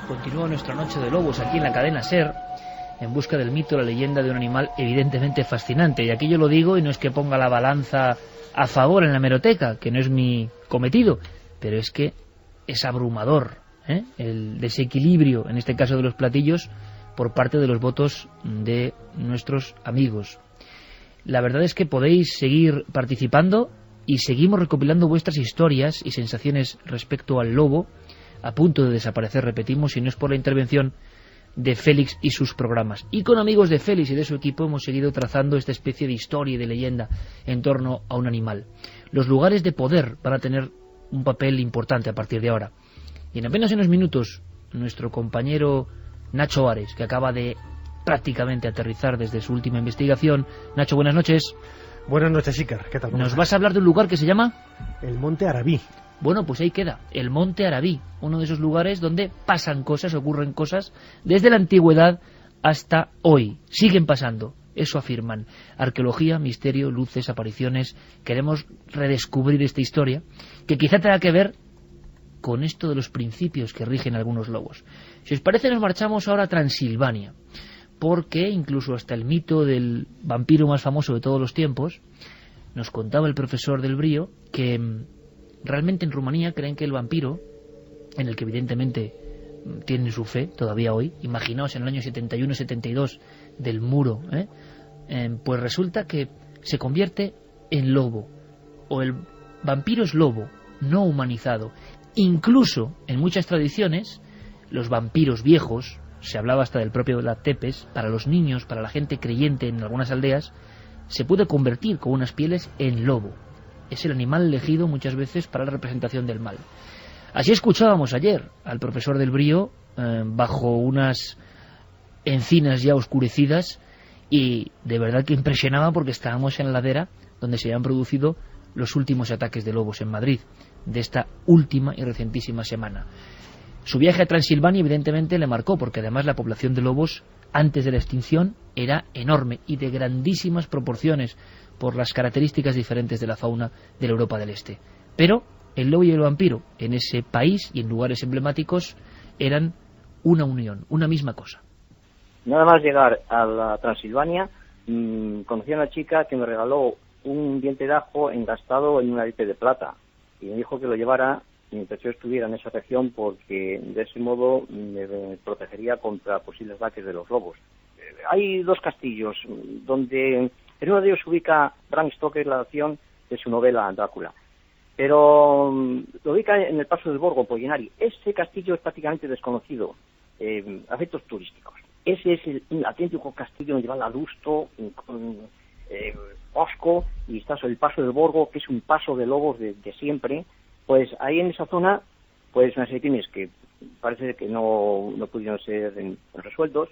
Continúa nuestra noche de lobos aquí en la cadena SER, en busca del mito, la leyenda de un animal evidentemente fascinante. Y aquí yo lo digo, y no es que ponga la balanza a favor en la hemeroteca, que no es mi cometido, pero es que es abrumador, el desequilibrio, en este caso de los platillos, por parte de los votos de nuestros amigos. La verdad es que podéis seguir participando y seguimos recopilando vuestras historias y sensaciones respecto al lobo, a punto de desaparecer, repetimos, si no es por la intervención de Félix y sus programas. Y con amigos de Félix y de su equipo hemos seguido trazando esta especie de historia y de leyenda en torno a un animal. Los lugares de poder van a tener un papel importante a partir de ahora. Y en apenas unos minutos, nuestro compañero Nacho Ares, que acaba de prácticamente aterrizar desde su última investigación. Nacho, buenas noches. Buenas noches, Iker. ¿Qué tal? ¿Nos vas a hablar de un lugar que se llama? El Monte Arabí. Bueno, pues ahí queda, el Monte Arabí, uno de esos lugares donde pasan cosas, ocurren cosas, desde la antigüedad hasta hoy. Siguen pasando, eso afirman. Arqueología, misterio, luces, apariciones. Queremos redescubrir esta historia, que quizá tenga que ver con esto de los principios que rigen algunos lobos. Si os parece, nos marchamos ahora a Transilvania, porque incluso hasta el mito del vampiro más famoso de todos los tiempos, nos contaba el profesor del Brío que realmente en Rumanía creen que el vampiro, en el que evidentemente tienen su fe todavía hoy, imaginaos en el año 71-72 del muro, pues resulta que se convierte en lobo, o el vampiro es lobo, no humanizado. Incluso en muchas tradiciones, los vampiros viejos, se hablaba hasta del propio Vlad Tepes, para los niños, para la gente creyente en algunas aldeas, se puede convertir con unas pieles en lobo. Es el animal elegido muchas veces para la representación del mal. Así escuchábamos ayer al profesor del Brío bajo unas encinas ya oscurecidas, y de verdad que impresionaba porque estábamos en la ladera donde se habían producido los últimos ataques de lobos en Madrid, de esta última y recientísima semana. Su viaje a Transilvania evidentemente le marcó, porque además la población de lobos antes de la extinción era enorme y de grandísimas proporciones por las características diferentes de la fauna de la Europa del Este. Pero el lobo y el vampiro en ese país y en lugares emblemáticos eran una unión, una misma cosa. Nada más llegar a la Transilvania, conocí a una chica que me regaló un diente de ajo engastado en un arete de plata y me dijo que lo llevara mientras yo estuviera en esa región, porque de ese modo me protegería contra posibles ataques de los lobos. Hay dos castillos donde en uno de ellos se ubica Bram Stoker, la acción de su novela Drácula, pero lo ubica en el paso del Borgo, Pollinari. Ese castillo es prácticamente desconocido a efectos turísticos. Ese es el auténtico castillo medieval adusto, osco, y está sobre el paso del Borgo, que es un paso de lobos de siempre. Pues ahí en esa zona, pues una serie de crímenes que parece que no pudieron ser resueltos,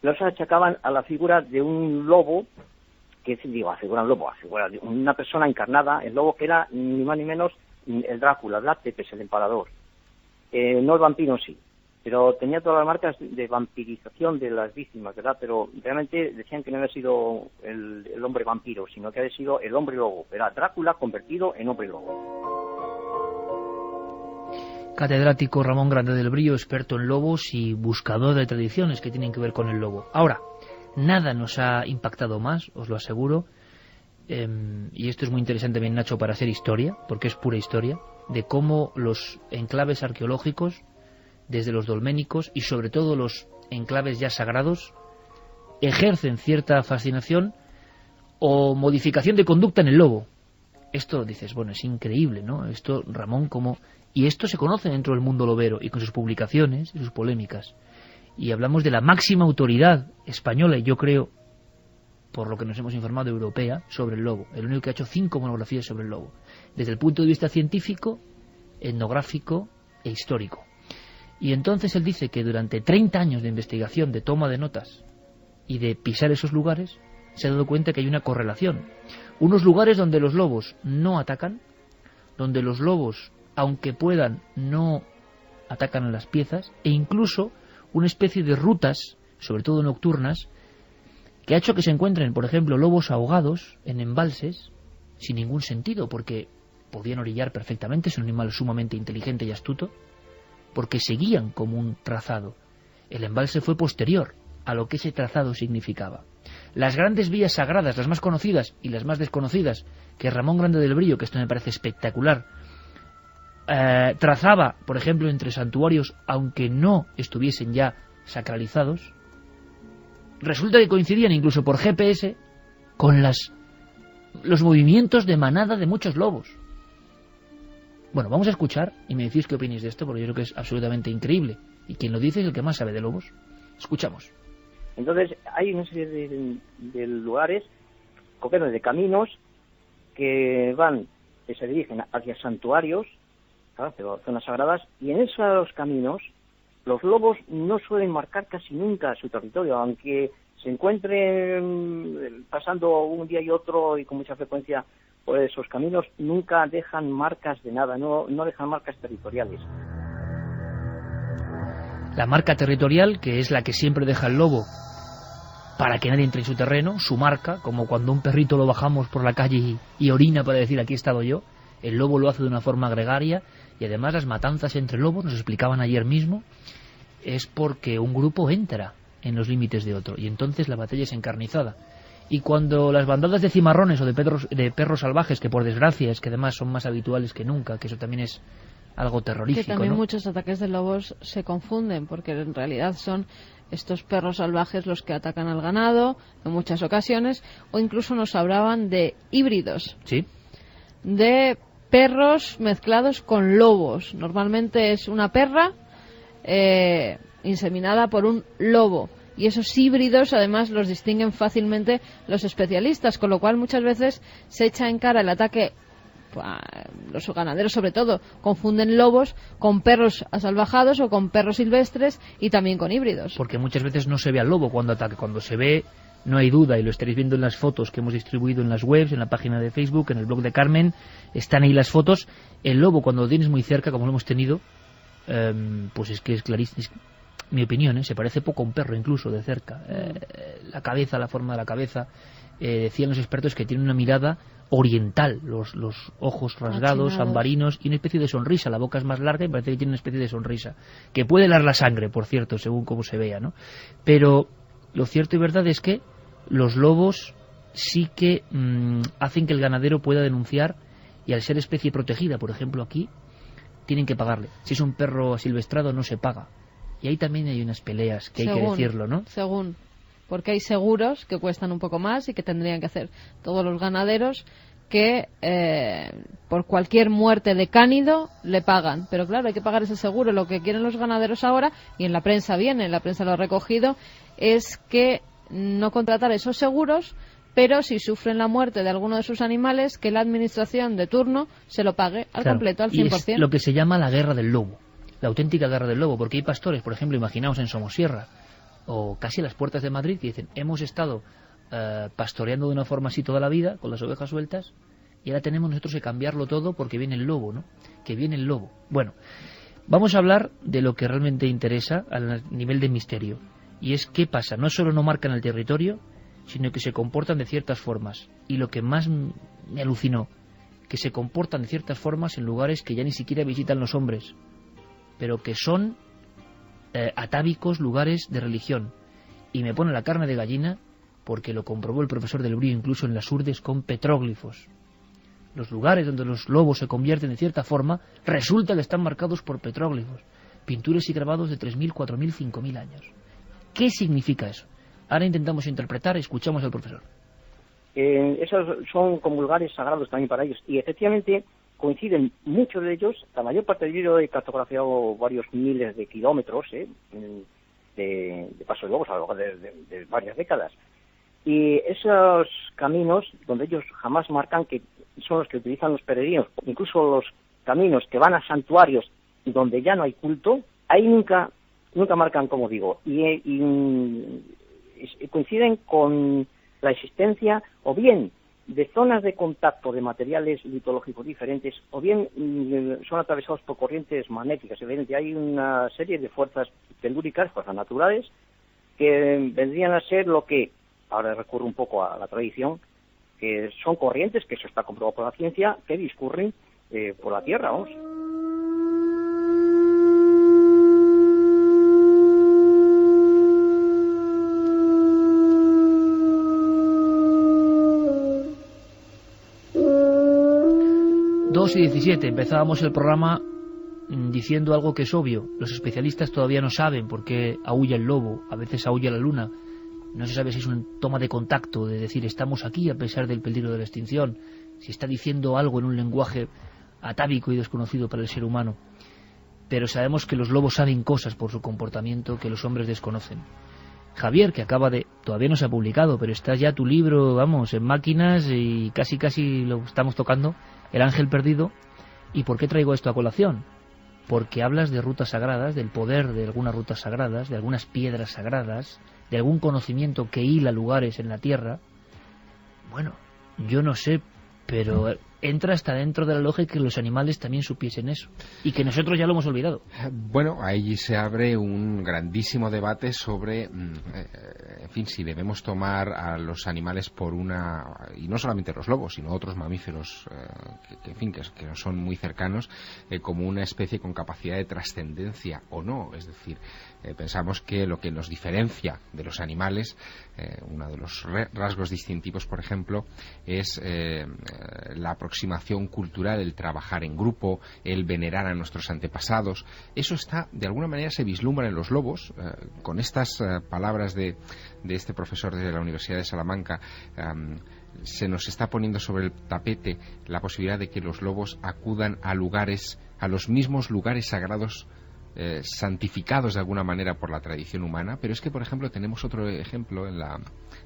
los achacaban a la figura de un lobo, que digo, a figura de una persona encarnada, el lobo, que era ni más ni menos el Drácula, Vlad Tepes, el empalador. No el vampiro sí, pero tenía todas las marcas de vampirización de las víctimas, ¿verdad? Pero realmente decían que no había sido el hombre vampiro, sino que había sido el hombre lobo. Era Drácula convertido en hombre lobo. Catedrático Ramón Grande del Brío, experto en lobos y buscador de tradiciones que tienen que ver con el lobo. Ahora, nada nos ha impactado más, os lo aseguro, y esto es muy interesante bien, Nacho, para hacer historia, porque es pura historia, de cómo los enclaves arqueológicos, desde los dolménicos y sobre todo los enclaves ya sagrados, ejercen cierta fascinación o modificación de conducta en el lobo. Esto dices, bueno, es increíble, ¿no? Esto, Ramón, como... Y esto se conoce dentro del mundo lobero, y con sus publicaciones y sus polémicas. Y hablamos de la máxima autoridad española, y yo creo, por lo que nos hemos informado, europea, sobre el lobo. El único que ha hecho 5 monografías sobre el lobo. Desde el punto de vista científico, etnográfico e histórico. Y entonces él dice que durante 30 años de investigación, de toma de notas y de pisar esos lugares, se ha dado cuenta que hay una correlación. Unos lugares donde los lobos no atacan, donde los lobos, aunque puedan, no atacan a las piezas, e incluso una especie de rutas, sobre todo nocturnas, que ha hecho que se encuentren, por ejemplo, lobos ahogados en embalses, sin ningún sentido, porque podían orillar perfectamente, es un animal sumamente inteligente y astuto, porque seguían como un trazado. El embalse fue posterior a lo que ese trazado significaba. Las grandes vías sagradas, las más conocidas y las más desconocidas, que Ramón Grande del Brillo, que esto me parece espectacular, trazaba, por ejemplo, entre santuarios, aunque no estuviesen ya sacralizados, resulta que coincidían incluso por GPS con los movimientos de manada de muchos lobos. Bueno, vamos a escuchar y me decís qué opináis de esto, porque yo creo que es absolutamente increíble. Y quien lo dice es el que más sabe de lobos. Escuchamos. Entonces, hay una serie de lugares, concretos, de caminos, que se dirigen hacia santuarios, hacia zonas sagradas, y en esos caminos los lobos no suelen marcar casi nunca su territorio, aunque se encuentren pasando un día y otro y con mucha frecuencia por esos caminos, nunca dejan marcas de nada, no dejan marcas territoriales. La marca territorial, que es la que siempre deja el lobo para que nadie entre en su terreno, su marca, como cuando un perrito lo bajamos por la calle y orina para decir aquí he estado yo, el lobo lo hace de una forma gregaria, y además las matanzas entre lobos, nos explicaban ayer mismo, es porque un grupo entra en los límites de otro, y entonces la batalla es encarnizada. Y cuando las bandadas de cimarrones o de perros salvajes, que por desgracia es que además son más habituales que nunca, que eso también es algo terrorífico, que también, ¿no? Muchos ataques de lobos se confunden, porque en realidad son estos perros salvajes los que atacan al ganado en muchas ocasiones, o incluso nos hablaban de híbridos. Sí. De perros mezclados con lobos. Normalmente es una perra inseminada por un lobo. Y esos híbridos, además, los distinguen fácilmente los especialistas, con lo cual muchas veces se echa en cara el ataque. Los ganaderos, sobre todo, confunden lobos con perros asalvajados o con perros silvestres y también con híbridos. Porque muchas veces no se ve al lobo cuando ataca. Cuando se ve, no hay duda, y lo estaréis viendo en las fotos que hemos distribuido en las webs, en la página de Facebook, en el blog de Carmen, están ahí las fotos. El lobo, cuando lo tienes muy cerca, como lo hemos tenido, pues es que es clarísimo. Mi opinión, se parece poco a un perro incluso de cerca. La cabeza, la forma de la cabeza, decían los expertos que tiene una mirada oriental, los ojos rasgados, ambarinos, y una especie de sonrisa. La boca es más larga y parece que tiene una especie de sonrisa, que puede helar la sangre, por cierto, según cómo se vea, ¿no? Pero lo cierto y verdad es que los lobos sí que hacen que el ganadero pueda denunciar, y al ser especie protegida, por ejemplo aquí, tienen que pagarle. Si es un perro asilvestrado no se paga. Y ahí también hay unas peleas que hay que decirlo, ¿no? Porque hay seguros que cuestan un poco más y que tendrían que hacer todos los ganaderos, que por cualquier muerte de cánido le pagan. Pero claro, hay que pagar ese seguro. Lo que quieren los ganaderos ahora, y en la prensa la prensa lo ha recogido, es que no contratar esos seguros, pero si sufren la muerte de alguno de sus animales, que la administración de turno se lo pague al completo, al 100%. Y es lo que se llama la guerra del lobo, la auténtica guerra del lobo, porque hay pastores, por ejemplo, imaginaos en Somosierra, o casi a las puertas de Madrid, que dicen, hemos estado pastoreando de una forma así toda la vida, con las ovejas sueltas, y ahora tenemos nosotros que cambiarlo todo porque viene el lobo, ¿no? Que viene el lobo. Bueno, vamos a hablar de lo que realmente interesa al nivel de misterio, y es qué pasa. No solo no marcan el territorio, sino que se comportan de ciertas formas, y lo que más me alucinó, que se comportan de ciertas formas en lugares que ya ni siquiera visitan los hombres, pero que son atávicos lugares de religión. Y me pone la carne de gallina porque lo comprobó el profesor del Brío incluso en las urdes con petróglifos. Los lugares donde los lobos se convierten de cierta forma resulta que están marcados por petróglifos, pinturas y grabados de 3.000, 4.000, 5.000 años. ¿Qué significa eso? Ahora intentamos interpretar, escuchamos al profesor. Esos son como lugares sagrados también para ellos, y efectivamente coinciden muchos de ellos. La mayor parte de ellos he cartografiado varios miles de kilómetros de paso de lobos a lo largo de varias décadas, y esos caminos donde ellos jamás marcan, que son los que utilizan los peregrinos, incluso los caminos que van a santuarios donde ya no hay culto, ahí nunca marcan, como digo, y coinciden con la existencia o bien de zonas de contacto de materiales litológicos diferentes, o bien son atravesados por corrientes magnéticas. Evidentemente hay una serie de fuerzas telúricas, fuerzas naturales, que vendrían a ser lo que, ahora recurro un poco a la tradición, que son corrientes, que eso está comprobado por la ciencia, que discurren por la Tierra, vamos. 2:17. Empezábamos el programa diciendo algo que es obvio. Los especialistas todavía no saben por qué aúlla el lobo, a veces aúlla la luna. No se sabe si es una toma de contacto, de decir estamos aquí a pesar del peligro de la extinción, si está diciendo algo en un lenguaje atávico y desconocido para el ser humano. Pero sabemos que los lobos saben cosas por su comportamiento que los hombres desconocen. Javier, que todavía no se ha publicado, pero está ya tu libro, vamos, en máquinas y casi lo estamos tocando, El ángel perdido. ¿Y por qué traigo esto a colación? Porque hablas de rutas sagradas, del poder de algunas rutas sagradas, de algunas piedras sagradas, de algún conocimiento que hila lugares en la tierra. Bueno, yo no sé, pero entra hasta dentro de la lógica que los animales también supiesen eso, y que nosotros ya lo hemos olvidado. Bueno, ahí se abre un grandísimo debate sobre, en fin, si debemos tomar a los animales por una, y no solamente los lobos, sino otros mamíferos que nos son muy cercanos, como una especie con capacidad de trascendencia o no. Es decir, pensamos que lo que nos diferencia de los animales, uno de los rasgos distintivos, por ejemplo, es la aproximación cultural, el trabajar en grupo, el venerar a nuestros antepasados. Eso está, de alguna manera, se vislumbra en los lobos. Con estas palabras de este profesor de la Universidad de Salamanca, se nos está poniendo sobre el tapete la posibilidad de que los lobos acudan a los mismos lugares sagrados, santificados de alguna manera por la tradición humana. Pero es que, por ejemplo, tenemos otro ejemplo en la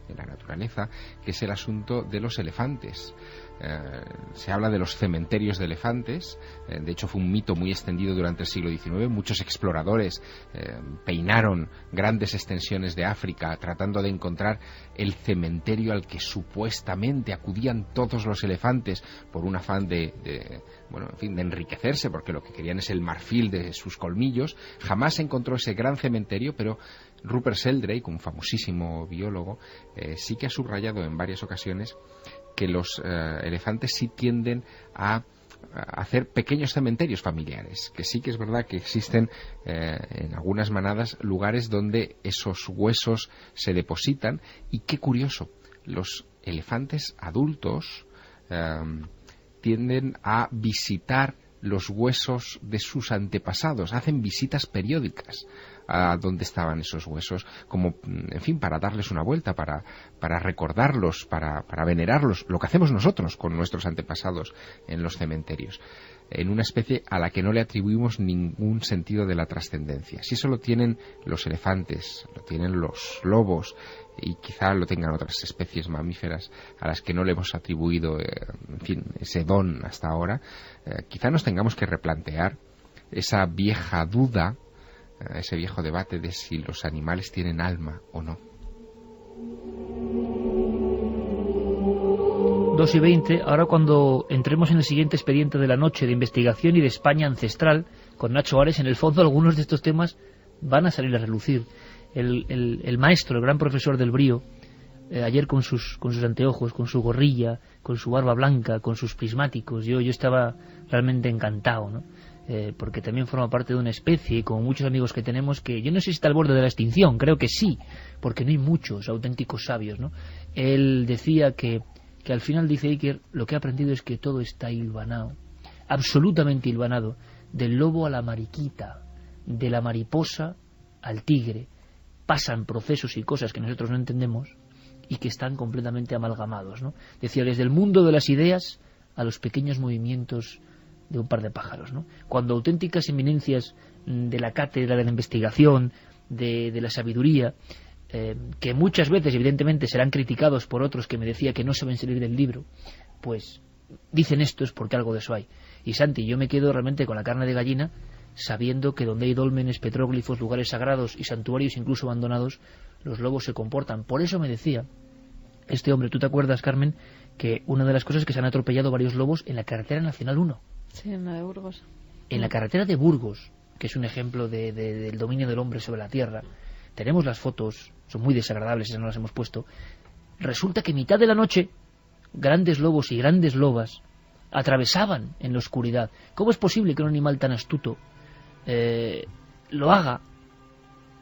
naturaleza, que es el asunto de los elefantes. Se habla de los cementerios de elefantes. De hecho, fue un mito muy extendido durante el siglo XIX. Muchos exploradores peinaron grandes extensiones de África tratando de encontrar el cementerio al que supuestamente acudían todos los elefantes por un afán de enriquecerse, porque lo que querían es el marfil de sus colmillos. Jamás se encontró ese gran cementerio, pero Rupert Sheldrake, un famosísimo biólogo, sí que ha subrayado en varias ocasiones que los elefantes sí tienden a hacer pequeños cementerios familiares, que sí que es verdad que existen en algunas manadas lugares donde esos huesos se depositan. Y qué curioso, los elefantes adultos tienden a visitar los huesos de sus antepasados, hacen visitas periódicas a donde estaban esos huesos, como, en fin, para darles una vuelta, para recordarlos, para venerarlos, lo que hacemos nosotros con nuestros antepasados en los cementerios, en una especie a la que no le atribuimos ningún sentido de la trascendencia. Si eso lo tienen los elefantes, lo tienen los lobos, y quizá lo tengan otras especies mamíferas a las que no le hemos atribuido, en fin, ese don hasta ahora, quizá nos tengamos que replantear esa vieja duda, ese viejo debate de si los animales tienen alma o no. 2:20. Ahora, cuando entremos en el siguiente expediente de la noche de investigación y de España ancestral con Nacho Ares, en el fondo algunos de estos temas van a salir a relucir. El maestro, el gran profesor del Brío, ayer con sus anteojos, con su gorrilla, con su barba blanca, con sus prismáticos, yo estaba realmente encantado, ¿no? Porque también forma parte de una especie, como muchos amigos que tenemos, que yo no sé si está al borde de la extinción, creo que sí, porque no hay muchos auténticos sabios, ¿no? Él decía que al final, dice Iker, lo que ha aprendido es que todo está hilvanado, absolutamente hilvanado, del lobo a la mariquita, de la mariposa al tigre. Pasan procesos y cosas que nosotros no entendemos y que están completamente amalgamados, ¿no? Decía, desde el mundo de las ideas a los pequeños movimientos de un par de pájaros, ¿no? Cuando auténticas eminencias de la cátedra, de la investigación, de la sabiduría, que muchas veces evidentemente serán criticados por otros que me decía que no saben salir del libro, pues dicen esto es porque algo de eso hay. Y Santi, yo me quedo realmente con la carne de gallina, sabiendo que donde hay dólmenes, petróglifos, lugares sagrados y santuarios incluso abandonados, los lobos se comportan. Por eso me decía este hombre, ¿tú te acuerdas, Carmen, que una de las cosas es que se han atropellado varios lobos en la carretera Nacional 1? Sí, en la de Burgos. En la carretera de Burgos, que es un ejemplo del dominio del hombre sobre la tierra. Tenemos las fotos, son muy desagradables, esas no las hemos puesto. Resulta que en mitad de la noche, grandes lobos y grandes lobas atravesaban en la oscuridad. ¿Cómo es posible que un animal tan astuto lo haga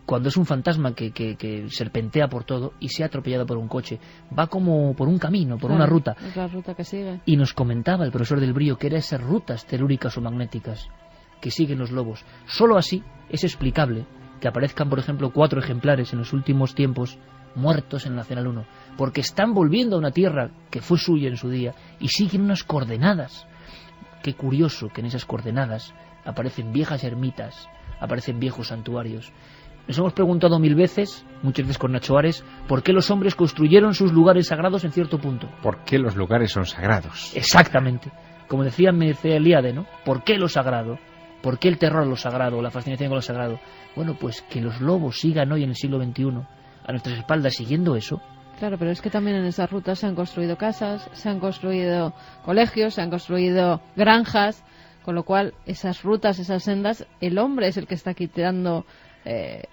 cuando es un fantasma que serpentea por todo y se ha atropellado por un coche, va como por un camino, por una ruta. Es la ruta que sigue. Y nos comentaba el profesor del Brío que eran esas rutas telúricas o magnéticas que siguen los lobos. Solo así es explicable que aparezcan, por ejemplo, 4 ejemplares en los últimos tiempos muertos en la Nacional 1, porque están volviendo a una tierra que fue suya en su día y siguen unas coordenadas. Qué curioso que en esas coordenadas aparecen viejas ermitas, aparecen viejos santuarios. Nos hemos preguntado 1000 veces, muchas veces con Nacho Ares, por qué los hombres construyeron sus lugares sagrados en cierto punto. ¿Por qué los lugares son sagrados? Exactamente. Como decía Eliade, ¿no? ¿Por qué lo sagrado? ¿Por qué el terror a lo sagrado, la fascinación con lo sagrado? Bueno, pues que los lobos sigan hoy en el siglo XXI a nuestras espaldas siguiendo eso. Claro, pero es que también en esas rutas se han construido casas, se han construido colegios, se han construido granjas, con lo cual esas rutas, esas sendas, el hombre es el que está quitando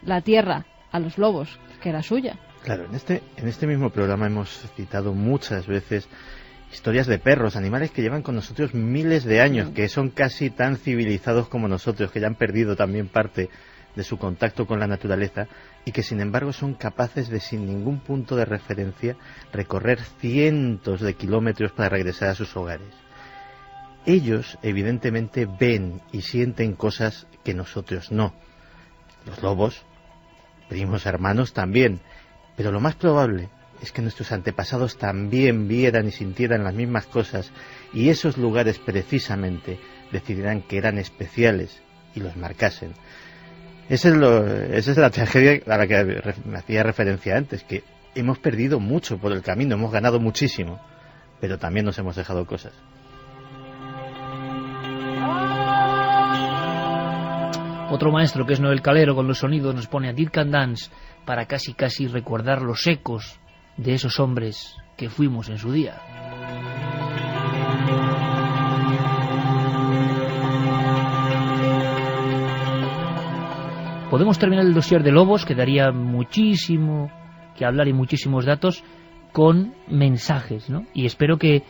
la tierra a los lobos, que era suya. Claro, en este mismo programa hemos citado muchas veces historias de perros, animales que llevan con nosotros miles de años, que son casi tan civilizados como nosotros, que ya han perdido también parte de su contacto con la naturaleza y que sin embargo son capaces de, sin ningún punto de referencia, recorrer cientos de kilómetros para regresar a sus hogares. Ellos evidentemente ven y sienten cosas que nosotros no. Los lobos, primos hermanos también, pero lo más probable es que nuestros antepasados también vieran y sintieran las mismas cosas, y esos lugares precisamente decidirán que eran especiales y los marcasen. Esa es la tragedia a la que me hacía referencia antes, que hemos perdido mucho por el camino, hemos ganado muchísimo, pero también nos hemos dejado cosas. Otro maestro, que es Noel Calero, con los sonidos nos pone a Dead Can Dance para casi recordar los ecos de esos hombres que fuimos en su día. Podemos terminar el dossier de lobos, que daría muchísimo que hablar y muchísimos datos, con mensajes, ¿no? Y espero que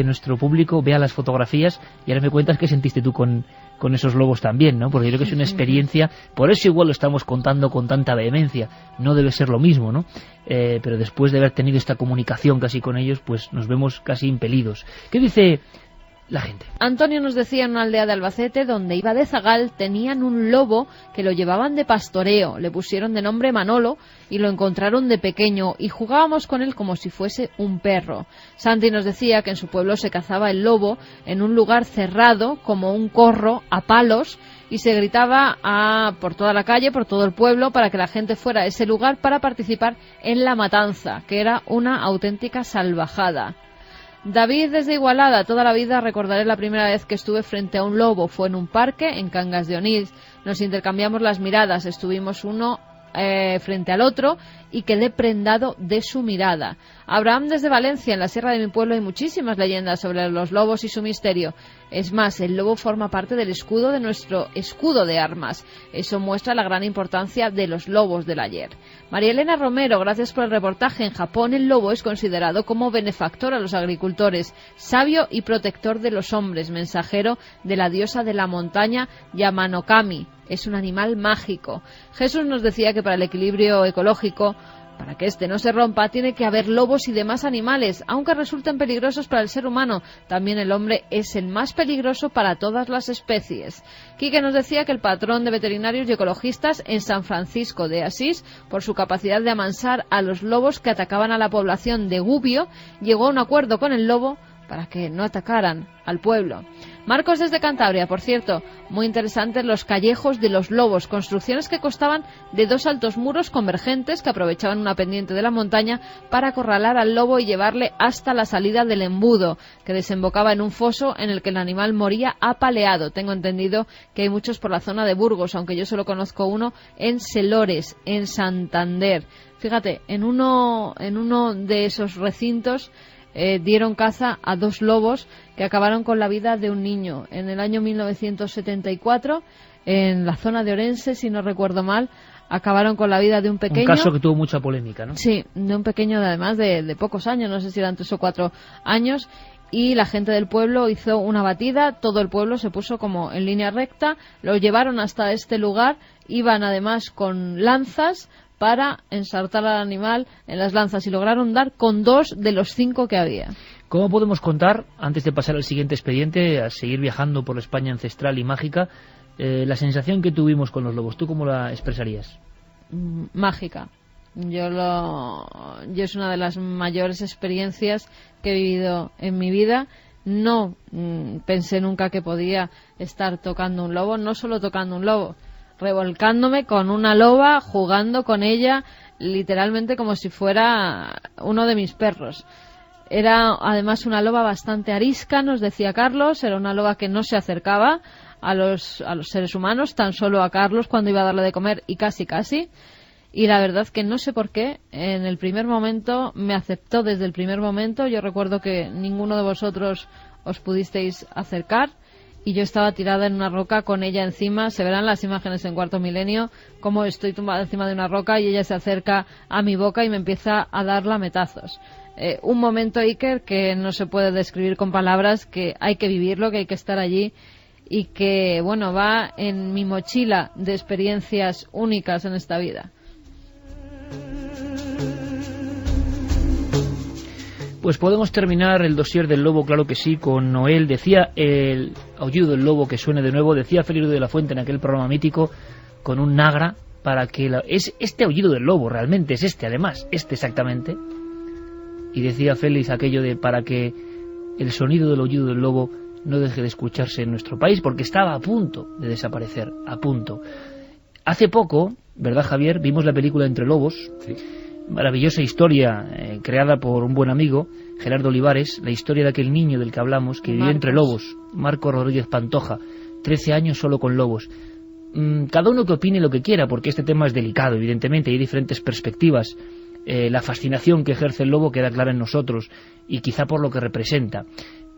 nuestro público vea las fotografías y ahora me cuentas qué sentiste tú con esos lobos también, ¿no? Porque yo creo que es una experiencia, por eso igual lo estamos contando con tanta vehemencia, no debe ser lo mismo, ¿no? Pero después de haber tenido esta comunicación casi con ellos, pues nos vemos casi impelidos. ¿Qué dice la gente? Antonio nos decía, en una aldea de Albacete, donde iba de zagal, tenían un lobo que lo llevaban de pastoreo, le pusieron de nombre Manolo y lo encontraron de pequeño y jugábamos con él como si fuese un perro. Santi nos decía que en su pueblo se cazaba el lobo en un lugar cerrado, como un corro, a palos, y se gritaba por toda la calle, por todo el pueblo, para que la gente fuera a ese lugar para participar en la matanza, que era una auténtica salvajada. David desde Igualada: toda la vida recordaré la primera vez que estuve frente a un lobo, fue en un parque en Cangas de Onís, nos intercambiamos las miradas, estuvimos uno frente al otro y quedé prendado de su mirada. Abraham desde Valencia: en la sierra de mi pueblo hay muchísimas leyendas sobre los lobos y su misterio. Es más, el lobo forma parte del escudo de nuestro escudo de armas. Eso muestra la gran importancia de los lobos del ayer. María Elena Romero: gracias por el reportaje. En Japón el lobo es considerado como benefactor a los agricultores, sabio y protector de los hombres, mensajero de la diosa de la montaña Yamanokami. Es un animal mágico. Jesús nos decía que para el equilibrio ecológico, para que este no se rompa, tiene que haber lobos y demás animales, aunque resulten peligrosos para el ser humano. También el hombre es el más peligroso para todas las especies. Quique nos decía que el patrón de veterinarios y ecologistas en San Francisco de Asís, por su capacidad de amansar a los lobos que atacaban a la población de Gubbio, llegó a un acuerdo con el lobo para que no atacaran al pueblo. Marcos desde Cantabria: por cierto, muy interesantes los callejos de los lobos, construcciones que constaban de 2 altos muros convergentes que aprovechaban una pendiente de la montaña para acorralar al lobo y llevarle hasta la salida del embudo, que desembocaba en un foso en el que el animal moría apaleado. Tengo entendido que hay muchos por la zona de Burgos, aunque yo solo conozco uno en Selores, en Santander. Fíjate, en uno de esos recintos dieron caza a 2 lobos que acabaron con la vida de un niño. En el año 1974, en la zona de Orense, si no recuerdo mal, acabaron con la vida de un pequeño. Un caso que tuvo mucha polémica, ¿no? Sí, de un pequeño además de pocos años, no sé si eran 3 o 4 años, y la gente del pueblo hizo una batida, todo el pueblo se puso como en línea recta, lo llevaron hasta este lugar, iban además con lanzas para ensartar al animal en las lanzas y lograron dar con 2 de los 5 que había. ¿Cómo podemos contar, antes de pasar al siguiente expediente, a seguir viajando por la España ancestral y mágica, la sensación que tuvimos con los lobos? ¿Tú cómo la expresarías? Mágica. Yo es una de las mayores experiencias que he vivido en mi vida. No pensé nunca que podía estar tocando un lobo, no solo tocando un lobo, revolcándome con una loba, jugando con ella, literalmente como si fuera uno de mis perros. Era además una loba bastante arisca, nos decía Carlos, era una loba que no se acercaba a los seres humanos, tan solo a Carlos cuando iba a darle de comer y casi. Y la verdad que no sé por qué, en el primer momento me aceptó desde el primer momento. Yo recuerdo que ninguno de vosotros os pudisteis acercar y yo estaba tirada en una roca con ella encima. Se verán las imágenes en Cuarto Milenio, como estoy tumbada encima de una roca y ella se acerca a mi boca y me empieza a dar lametazos. Un momento, Iker, que no se puede describir con palabras, que hay que vivirlo, que hay que estar allí y que, bueno, va en mi mochila de experiencias únicas en esta vida. Pues podemos terminar el dossier del lobo, claro que sí, con Noel. Decía el aullido del lobo, que suene de nuevo, decía Félix de la Fuente en aquel programa mítico, con un nagra, para que es este aullido del lobo, realmente es este, además, este exactamente. Y decía Félix aquello de para que el sonido del aullido del lobo no deje de escucharse en nuestro país, porque estaba a punto de desaparecer, a punto. Hace poco, ¿verdad, Javier?, vimos la película Entre Lobos. Sí. Maravillosa historia creada por un buen amigo, Gerardo Olivares, la historia de aquel niño del que hablamos, que vivió entre lobos, Marco Rodríguez Pantoja, 13 años solo con lobos. Cada uno que opine lo que quiera, porque este tema es delicado, evidentemente, hay diferentes perspectivas. La fascinación que ejerce el lobo queda clara en nosotros, y quizá por lo que representa.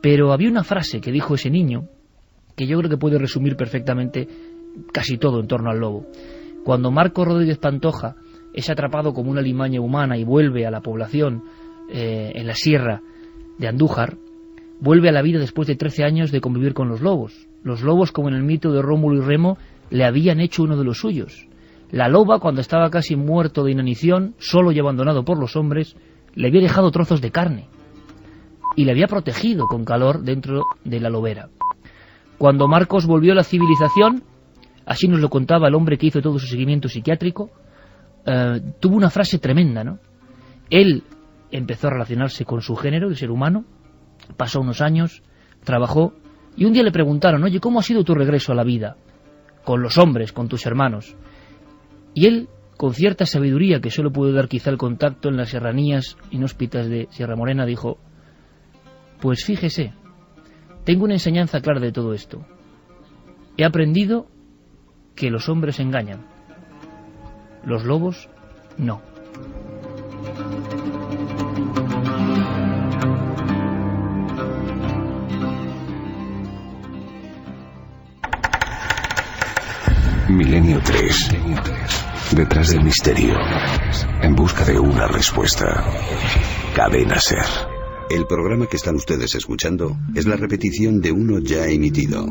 Pero había una frase que dijo ese niño, que yo creo que puede resumir perfectamente casi todo en torno al lobo. Cuando Marco Rodríguez Pantoja es atrapado como una alimaña humana y vuelve a la población en la sierra de Andújar, vuelve a la vida después de 13 años de convivir con los lobos. Los lobos, como en el mito de Rómulo y Remo, le habían hecho uno de los suyos. La loba, cuando estaba casi muerto de inanición, solo y abandonado por los hombres, le había dejado trozos de carne y le había protegido con calor dentro de la lobera. Cuando Marcos volvió a la civilización, así nos lo contaba el hombre que hizo todo su seguimiento psiquiátrico, tuvo una frase tremenda, ¿no? Él empezó a relacionarse con su género, el ser humano, pasó unos años, trabajó, y un día le preguntaron, oye, ¿cómo ha sido tu regreso a la vida? Con los hombres, con tus hermanos. Y él, con cierta sabiduría que solo pudo dar quizá el contacto en las serranías inhóspitas de Sierra Morena, dijo, pues fíjese, tengo una enseñanza clara de todo esto. He aprendido que los hombres engañan. Los lobos, no. Milenio 3. Detrás del misterio. En busca de una respuesta. Cadena SER. El programa que están ustedes escuchando es la repetición de uno ya emitido.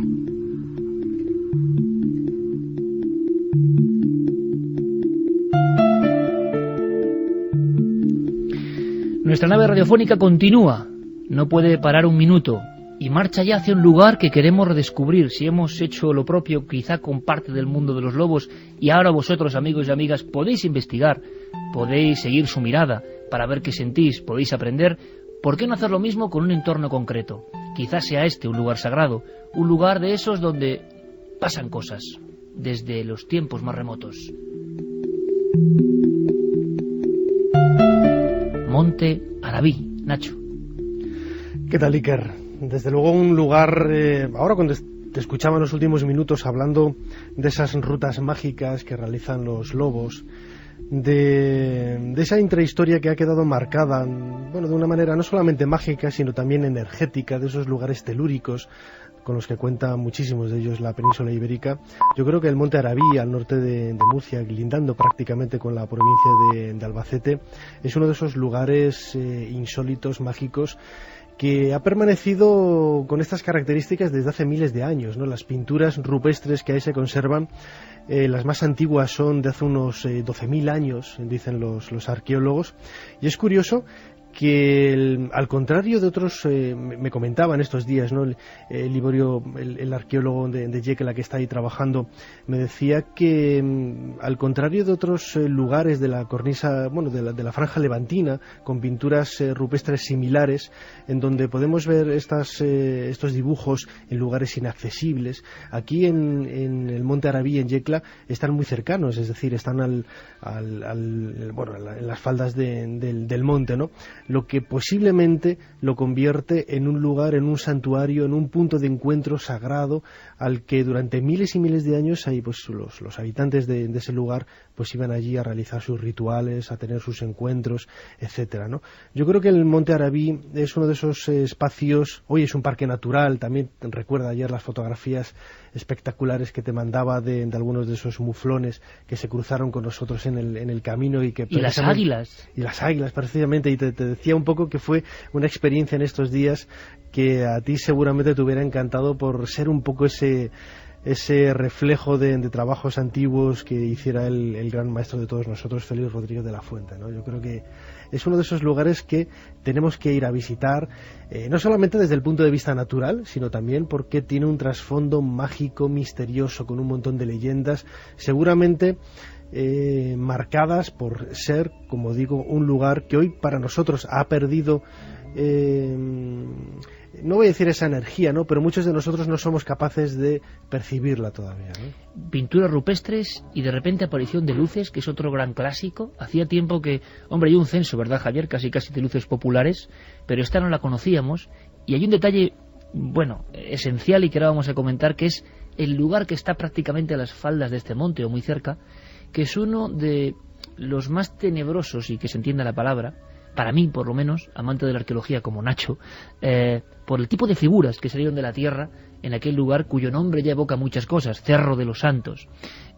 Nuestra nave radiofónica continúa, no puede parar un minuto, y marcha ya hacia un lugar que queremos redescubrir. Si hemos hecho lo propio quizá con parte del mundo de los lobos, y ahora vosotros, amigos y amigas, podéis investigar, podéis seguir su mirada para ver qué sentís, podéis aprender, ¿por qué no hacer lo mismo con un entorno concreto? Quizás sea este un lugar sagrado, un lugar de esos donde pasan cosas, desde los tiempos más remotos. Monte Arabí, Nacho. ¿Qué tal, Iker? Desde luego un lugar, ahora cuando te escuchaba en los últimos minutos hablando de esas rutas mágicas que realizan los lobos, de esa intrahistoria que ha quedado marcada, bueno, de una manera no solamente mágica, sino también energética, de esos lugares telúricos con los que cuenta muchísimos de ellos la península ibérica. Yo creo que el Monte Arabí, al norte de Murcia, lindando prácticamente con la provincia de Albacete, es uno de esos lugares insólitos, mágicos, que ha permanecido con estas características desde hace miles de años, ¿no? Las pinturas rupestres que ahí se conservan, las más antiguas son de hace unos 12.000 años, dicen los arqueólogos, y es curioso que al contrario de otros, me comentaban estos días, ¿no? Liborio, el arqueólogo de Yecla que está ahí trabajando, me decía que al contrario de otros lugares de la cornisa, bueno, de la franja levantina, con pinturas rupestres similares, en donde podemos ver estos dibujos en lugares inaccesibles, aquí en el Monte Arabí, en Yecla, están muy cercanos, es decir, están bueno, en las faldas del monte, ¿no? Lo que posiblemente lo convierte en un lugar, en un santuario, en un punto de encuentro sagrado al que durante miles y miles de años ahí, pues, los habitantes de ese lugar pues iban allí a realizar sus rituales, a tener sus encuentros, etcétera, ¿no? Yo creo que el Monte Arabí es uno de esos espacios. Hoy es un parque natural, también recuerda ayer las fotografías espectaculares que te mandaba de algunos de esos muflones que se cruzaron con nosotros en el camino y las águilas precisamente, y te decía un poco que fue una experiencia en estos días que a ti seguramente te hubiera encantado por ser un poco ese reflejo de trabajos antiguos que hiciera el gran maestro de todos nosotros, Félix Rodríguez de la Fuente, ¿no? Yo creo que es uno de esos lugares que tenemos que ir a visitar, no solamente desde el punto de vista natural, sino también porque tiene un trasfondo mágico, misterioso, con un montón de leyendas, seguramente marcadas por ser, como digo, un lugar que hoy para nosotros ha perdido, no voy a decir esa energía, ¿no? Pero muchos de nosotros no somos capaces de percibirla todavía, ¿no? Pinturas rupestres y de repente aparición de luces, que es otro gran clásico. Hacía tiempo que, hombre, hay un censo, ¿verdad, Javier? Casi de luces populares, pero esta no la conocíamos. Y hay un detalle, bueno, esencial y que ahora vamos a comentar, que es el lugar que está prácticamente a las faldas de este monte o muy cerca, que es uno de los más tenebrosos, y que se entienda la palabra, para mí por lo menos, amante de la arqueología como Nacho, por el tipo de figuras que salieron de la tierra en aquel lugar cuyo nombre ya evoca muchas cosas, Cerro de los Santos.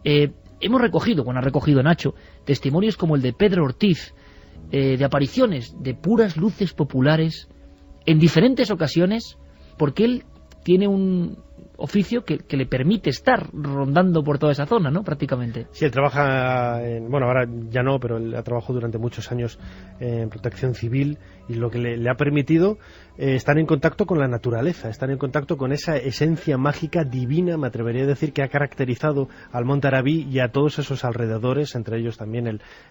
Hemos recogido, bueno, ha recogido Nacho, testimonios como el de Pedro Ortiz, de apariciones de puras luces populares en diferentes ocasiones, porque él tiene un oficio que le permite estar rondando por toda esa zona, ¿no? Prácticamente. Sí, él trabaja, bueno, ahora ya no, pero él ha trabajado durante muchos años en protección civil, y lo que le ha permitido estar en contacto con la naturaleza, estar en contacto con esa esencia mágica divina, me atrevería a decir, que ha caracterizado al Monte Arabí y a todos esos alrededores, entre ellos también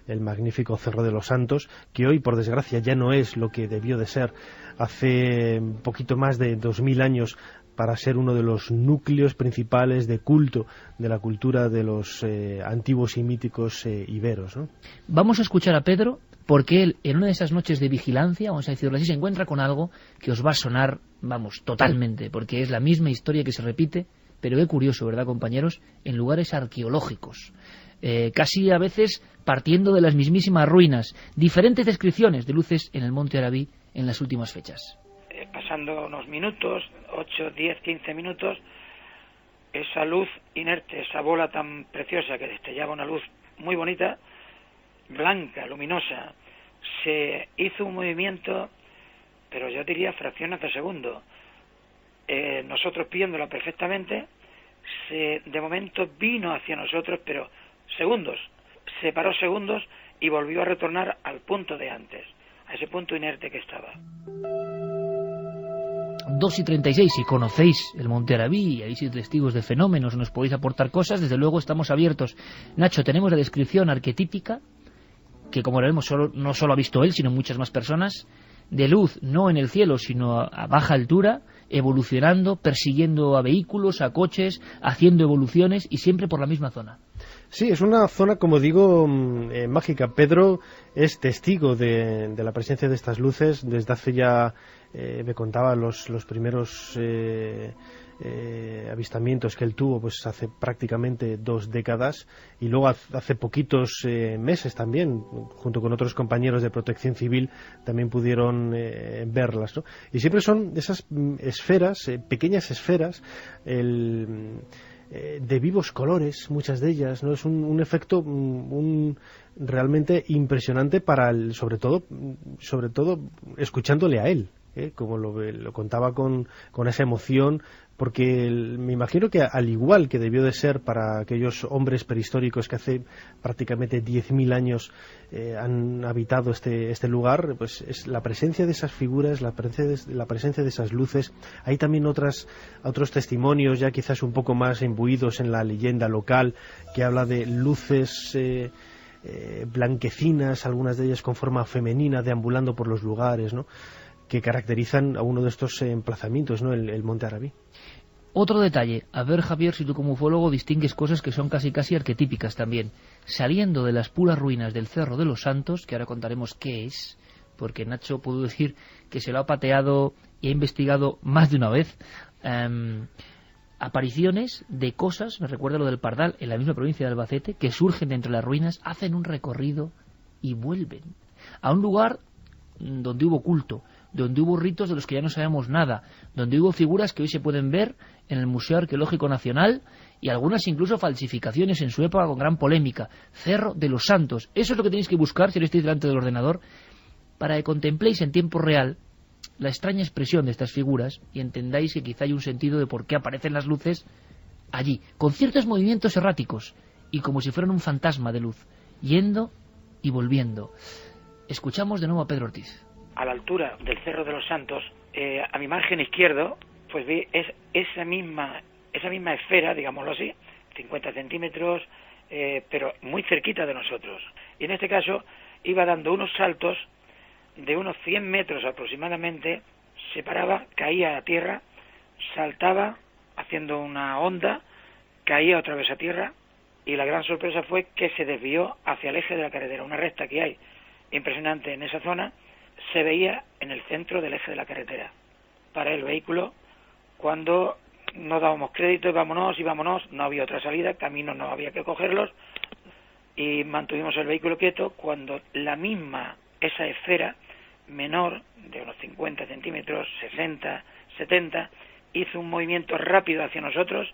el magnífico Cerro de los Santos, que hoy, por desgracia, ya no es lo que debió de ser hace un poquito más de 2000 años, para ser uno de los núcleos principales de culto de la cultura de los antiguos y míticos iberos, ¿no? Vamos a escuchar a Pedro, porque él, en una de esas noches de vigilancia, vamos a decirlo así, se encuentra con algo que os va a sonar, vamos, totalmente, porque es la misma historia que se repite, pero qué curioso, ¿verdad, compañeros?, en lugares arqueológicos, casi a veces partiendo de las mismísimas ruinas. Diferentes descripciones de luces en el Monte Arabí en las últimas fechas. Pasando unos minutos, 8, 10, 15 minutos, esa luz inerte, esa bola tan preciosa que destellaba una luz muy bonita, blanca, luminosa, se hizo un movimiento, pero yo diría fracciones de segundo. Nosotros viéndola perfectamente, de momento vino hacia nosotros, pero segundos, se paró segundos y volvió a retornar al punto de antes, a ese punto inerte que estaba. 2:36, si conocéis el Monte Arabí y habéis sido testigos de fenómenos, nos podéis aportar cosas, desde luego estamos abiertos. Nacho, tenemos la descripción arquetípica, que como veremos no solo ha visto él, sino muchas más personas, de luz, no en el cielo, sino a baja altura, evolucionando, persiguiendo a vehículos, a coches, haciendo evoluciones, y siempre por la misma zona. Sí, es una zona, como digo, mágica. Pedro es testigo de la presencia de estas luces desde hace ya, me contaba, los primeros avistamientos que él tuvo, pues hace prácticamente 2 décadas, y luego hace poquitos meses también, junto con otros compañeros de protección civil, también pudieron verlas, ¿no? Y siempre son esas esferas, pequeñas esferas, de vivos colores, muchas de ellas, ¿no? Es un efecto realmente impresionante sobre todo escuchándole a él, como lo contaba con esa emoción, porque me imagino que al igual que debió de ser para aquellos hombres prehistóricos que hace prácticamente 10.000 años han habitado este lugar, pues es la presencia de esas figuras, la presencia de esas luces. Hay también otros testimonios ya quizás un poco más imbuidos en la leyenda local, que habla de luces blanquecinas, algunas de ellas con forma femenina, deambulando por los lugares, ¿no?, que caracterizan a uno de estos emplazamientos, ¿no?, el Monte Arabí. Otro detalle, a ver, Javier, si tú como ufólogo distingues cosas que son casi arquetípicas también. Saliendo de las puras ruinas del Cerro de los Santos, que ahora contaremos qué es, porque Nacho pudo decir que se lo ha pateado y ha investigado más de una vez, apariciones de cosas, me recuerda lo del Pardal, en la misma provincia de Albacete, que surgen de entre las ruinas, hacen un recorrido y vuelven a un lugar donde hubo culto, donde hubo ritos de los que ya no sabemos nada, donde hubo figuras que hoy se pueden ver en el Museo Arqueológico Nacional y algunas incluso falsificaciones en su época con gran polémica. Cerro de los Santos. Eso es lo que tenéis que buscar si no estáis delante del ordenador, para que contempléis en tiempo real la extraña expresión de estas figuras y entendáis que quizá hay un sentido de por qué aparecen las luces allí, con ciertos movimientos erráticos y como si fueran un fantasma de luz, yendo y volviendo. Escuchamos de nuevo a Pedro Ortiz. A la altura del Cerro de los Santos, a mi margen izquierdo, pues vi esa misma esfera, digámoslo así, 50 centímetros, pero muy cerquita de nosotros. Y en este caso iba dando unos saltos de unos 100 metros aproximadamente, se paraba, caía a tierra, saltaba haciendo una onda, caía otra vez a tierra, y la gran sorpresa fue que se desvió hacia el eje de la carretera, una recta que hay impresionante en esa zona, se veía en el centro del eje de la carretera. Para el vehículo, cuando no dábamos crédito, y vámonos, no había otra salida, caminos no había que cogerlos, y mantuvimos el vehículo quieto cuando esa esfera menor, de unos 50 centímetros, 60, 70, hizo un movimiento rápido hacia nosotros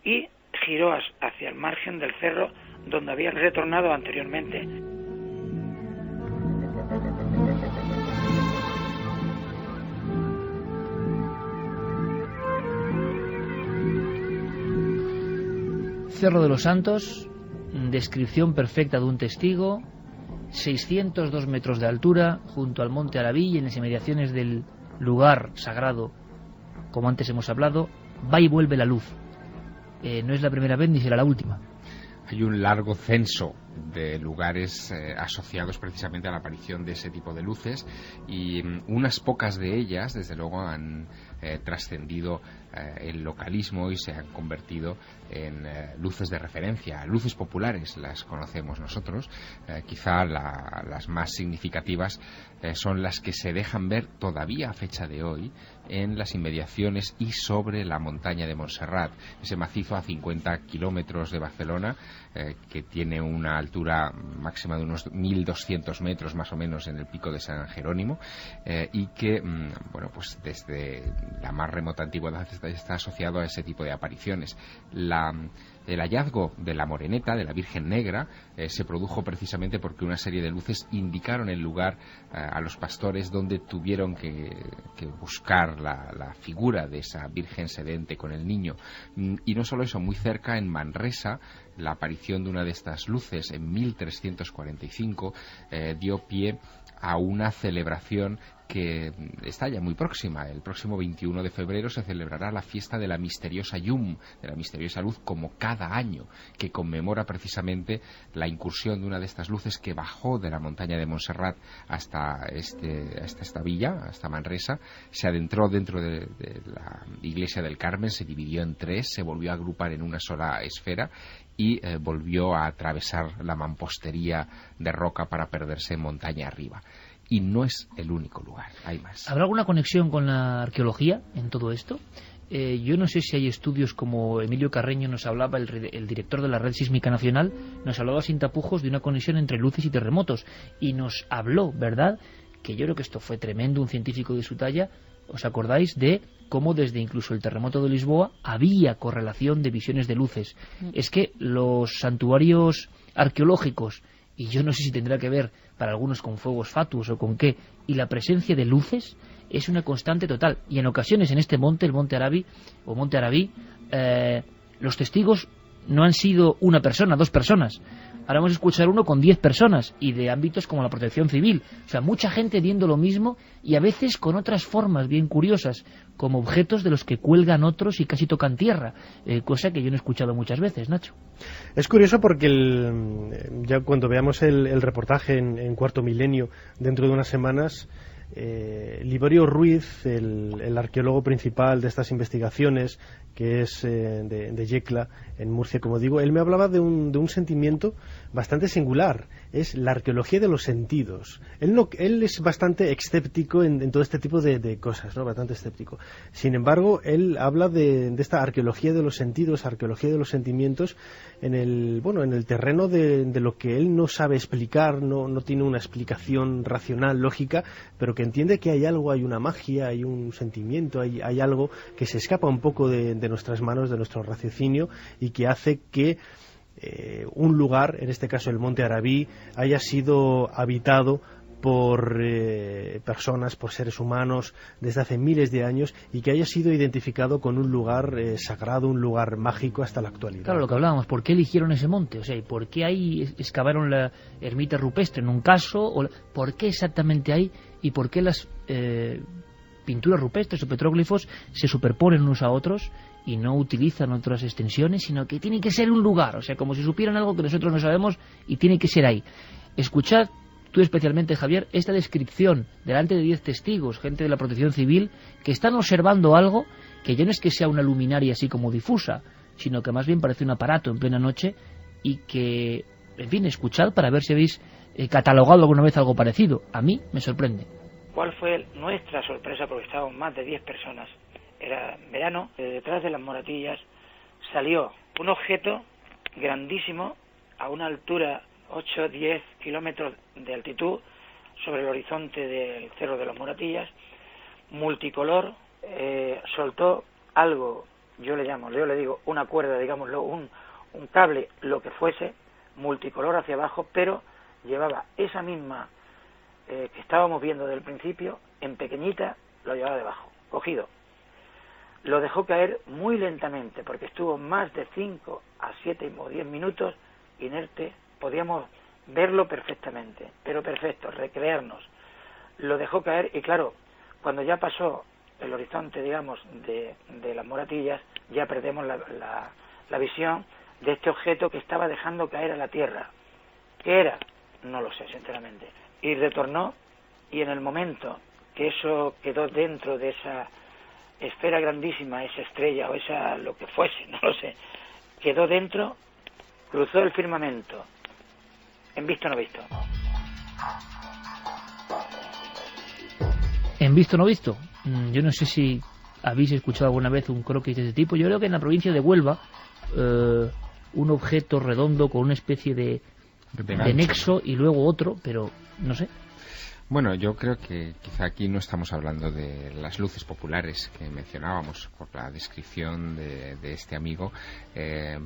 y giró hacia el margen del cerro donde había retornado anteriormente. Cerro de los Santos, descripción perfecta de un testigo, 602 metros de altura, junto al Monte Arabí y en las inmediaciones del lugar sagrado, como antes hemos hablado, va y vuelve la luz. No es la primera vez ni será la última. Hay un largo censo de lugares asociados precisamente a la aparición de ese tipo de luces y unas pocas de ellas, desde luego, han trascendido el localismo y se han convertido en luces de referencia, luces populares, las conocemos nosotros. Quizá las más significativas son las que se dejan ver todavía a fecha de hoy en las inmediaciones y sobre la montaña de Montserrat, ese macizo a 50 kilómetros de Barcelona, que tiene una altura máxima de unos 1.200 metros más o menos en el pico de San Jerónimo, y que, bueno, pues desde la más remota antigüedad está asociado a ese tipo de apariciones. El hallazgo de la Moreneta, de la Virgen Negra, se produjo precisamente porque una serie de luces indicaron el lugar a los pastores donde tuvieron que buscar la figura de esa Virgen sedente con el niño. Y no solo eso, muy cerca, en Manresa, la aparición de una de estas luces en 1345 dio pie a una celebración que está ya muy próxima. El próximo 21 de febrero se celebrará la fiesta de la misteriosa Llum, de la misteriosa luz, como cada año, que conmemora precisamente la incursión de una de estas luces que bajó de la montaña de Montserrat hasta esta villa, hasta Manresa, se adentró dentro de la iglesia del Carmen, se dividió en tres, se volvió a agrupar en una sola esfera y volvió a atravesar la mampostería de roca para perderse en montaña arriba. Y no es el único lugar, hay más. ¿Habrá alguna conexión con la arqueología en todo esto? Yo no sé si hay estudios, como Emilio Carreño nos hablaba, el director de la Red Sísmica Nacional, nos hablaba sin tapujos de una conexión entre luces y terremotos. Y nos habló, ¿verdad?, que yo creo que esto fue tremendo, un científico de su talla. ¿Os acordáis de cómo desde incluso el terremoto de Lisboa había correlación de visiones de luces? Es que los santuarios arqueológicos, y yo no sé si tendrá que ver para algunos con fuegos fatuos o con qué, y la presencia de luces es una constante total. Y en ocasiones en este monte, el Monte Arabí, o Monte Arabí, los testigos no han sido una persona, 2 personas. Ahora vamos a escuchar uno con 10 personas y de ámbitos como la protección civil. O sea, mucha gente viendo lo mismo y a veces con otras formas bien curiosas, como objetos de los que cuelgan otros y casi tocan tierra, cosa que yo no he escuchado muchas veces, Nacho. Es curioso porque ya cuando veamos el reportaje en Cuarto Milenio dentro de unas semanas, Liborio Ruiz, el arqueólogo principal de estas investigaciones, que es de Yecla, en Murcia, como digo, él me hablaba de un sentimiento bastante singular. Es la arqueología de los sentidos. Él es bastante escéptico en todo este tipo de cosas, ¿no? Bastante escéptico. Sin embargo, él habla de esta arqueología de los sentidos, arqueología de los sentimientos, en el terreno de lo que él no sabe explicar, no tiene una explicación racional, lógica, pero que entiende que hay algo, hay una magia, hay un sentimiento, hay algo que se escapa un poco de nuestras manos, de nuestro raciocinio, y que hace que un lugar, en este caso el Monte Arabí, haya sido habitado por personas, por seres humanos desde hace miles de años, y que haya sido identificado con un lugar sagrado, un lugar mágico hasta la actualidad. Claro, lo que hablábamos, ¿por qué eligieron ese monte? O sea, ¿por qué ahí excavaron la ermita rupestre en un caso? ¿Por qué exactamente ahí? ¿Y por qué las pinturas rupestres o petróglifos se superponen unos a otros y no utilizan otras extensiones, sino que tiene que ser un lugar? O sea, como si supieran algo que nosotros no sabemos y tiene que ser ahí. Escuchad, tú especialmente, Javier, esta descripción delante de 10 testigos, gente de la protección civil, que están observando algo que ya no es que sea una luminaria así como difusa, sino que más bien parece un aparato en plena noche, y que, en fin, escuchad para ver si habéis catalogado alguna vez algo parecido. A mí me sorprende. ¿Cuál fue nuestra sorpresa? Porque estábamos más de 10 personas. Era verano, detrás de las moratillas salió un objeto grandísimo a una altura 8-10 kilómetros de altitud sobre el horizonte del Cerro de las Moratillas, multicolor, soltó algo, yo le digo una cuerda, digámoslo, un cable, lo que fuese, multicolor hacia abajo, pero llevaba esa misma que estábamos viendo desde el principio, en pequeñita, lo llevaba debajo, cogido. Lo dejó caer muy lentamente, porque estuvo más de 5 a 7 o 10 minutos inerte. Podíamos verlo perfectamente, pero perfecto, recrearnos. Lo dejó caer y claro, cuando ya pasó el horizonte, digamos, de las moratillas, ya perdemos la visión de este objeto que estaba dejando caer a la tierra. ¿Qué era? No lo sé, sinceramente. Y retornó, y en el momento que eso quedó dentro de esa esfera grandísima, esa estrella o esa lo que fuese, no lo sé, quedó dentro, cruzó el firmamento, en visto no visto. En visto no visto. Yo no sé si habéis escuchado alguna vez un croquis de este tipo. Yo creo que en la provincia de Huelva, un objeto redondo con una especie de nexo y luego otro, pero no sé. Bueno, yo creo que quizá aquí no estamos hablando de las luces populares que mencionábamos por la descripción de este amigo.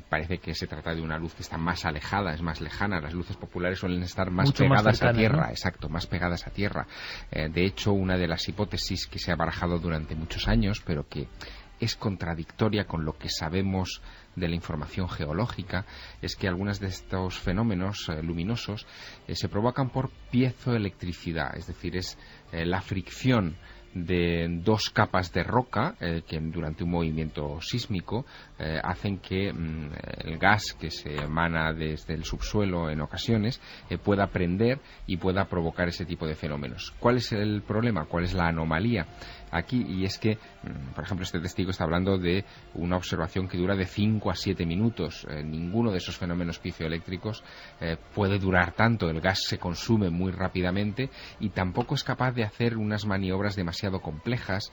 Parece que se trata de una luz que está más alejada, es más lejana. Las luces populares suelen estar más mucho pegadas más cercanas, a tierra, ¿no? Exacto, más pegadas a tierra. De hecho, una de las hipótesis que se ha barajado durante muchos años, pero que es contradictoria con lo que sabemos de la información geológica, es que algunos de estos fenómenos luminosos se provocan por piezoelectricidad, es decir, es la fricción de dos capas de roca que durante un movimiento sísmico hacen que el gas que se emana desde el subsuelo en ocasiones pueda prender y pueda provocar ese tipo de fenómenos. ¿Cuál es el problema? ¿Cuál es la anomalía aquí? Y es que, por ejemplo, este testigo está hablando de una observación que dura de 5 a 7 minutos. Ninguno de esos fenómenos piezoeléctricos puede durar tanto. El gas se consume muy rápidamente y tampoco es capaz de hacer unas maniobras demasiado complejas,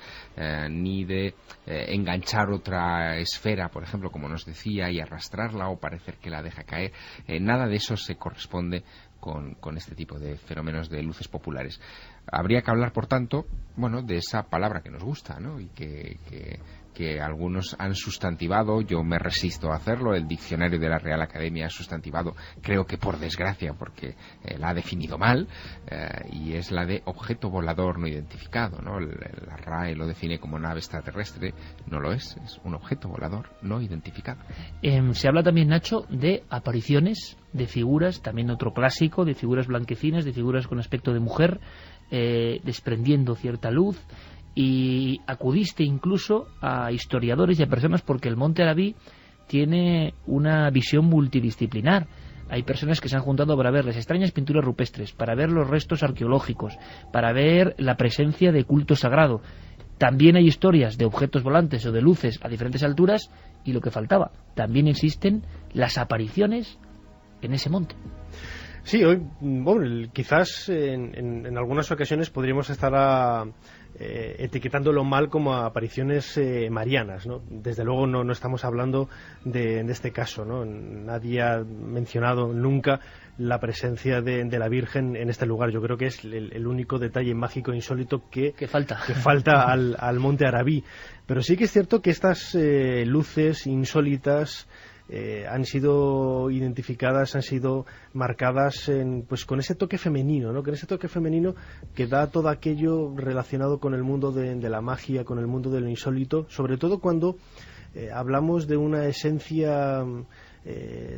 ni de enganchar otra esfera, por ejemplo, como nos decía, y arrastrarla o parecer que la deja caer. Nada de eso se corresponde con este tipo de fenómenos de luces populares. Habría que hablar, por tanto, bueno, de esa palabra que nos gusta, ¿no? Y que algunos han sustantivado, yo me resisto a hacerlo, el diccionario de la Real Academia ha sustantivado, creo que por desgracia, porque la ha definido mal, y es la de objeto volador no identificado, ¿no? La RAE lo define como nave extraterrestre, no lo es un objeto volador no identificado. Se habla también, Nacho, de apariciones de figuras, también otro clásico, de figuras blanquecinas, de figuras con aspecto de mujer, desprendiendo cierta luz, y acudiste incluso a historiadores y a personas porque el Monte Arabí tiene una visión multidisciplinar. Hay personas que se han juntado para ver las extrañas pinturas rupestres, para ver los restos arqueológicos, para ver la presencia de culto sagrado. También hay historias de objetos volantes o de luces a diferentes alturas, y lo que faltaba, también existen las apariciones en ese monte. Sí, hoy, bueno, quizás en algunas ocasiones podríamos estar etiquetándolo mal como apariciones marianas, ¿no? Desde luego no estamos hablando de este caso, ¿no? Nadie ha mencionado nunca la presencia de la Virgen en este lugar. Yo creo que es el único detalle mágico e insólito que falta al Monte Arabí. Pero sí que es cierto que estas luces insólitas han sido identificadas, han sido marcadas pues con ese toque femenino, ¿no? Con ese toque femenino que da todo aquello relacionado con el mundo de la magia, con el mundo de lo insólito, sobre todo cuando hablamos de una esencia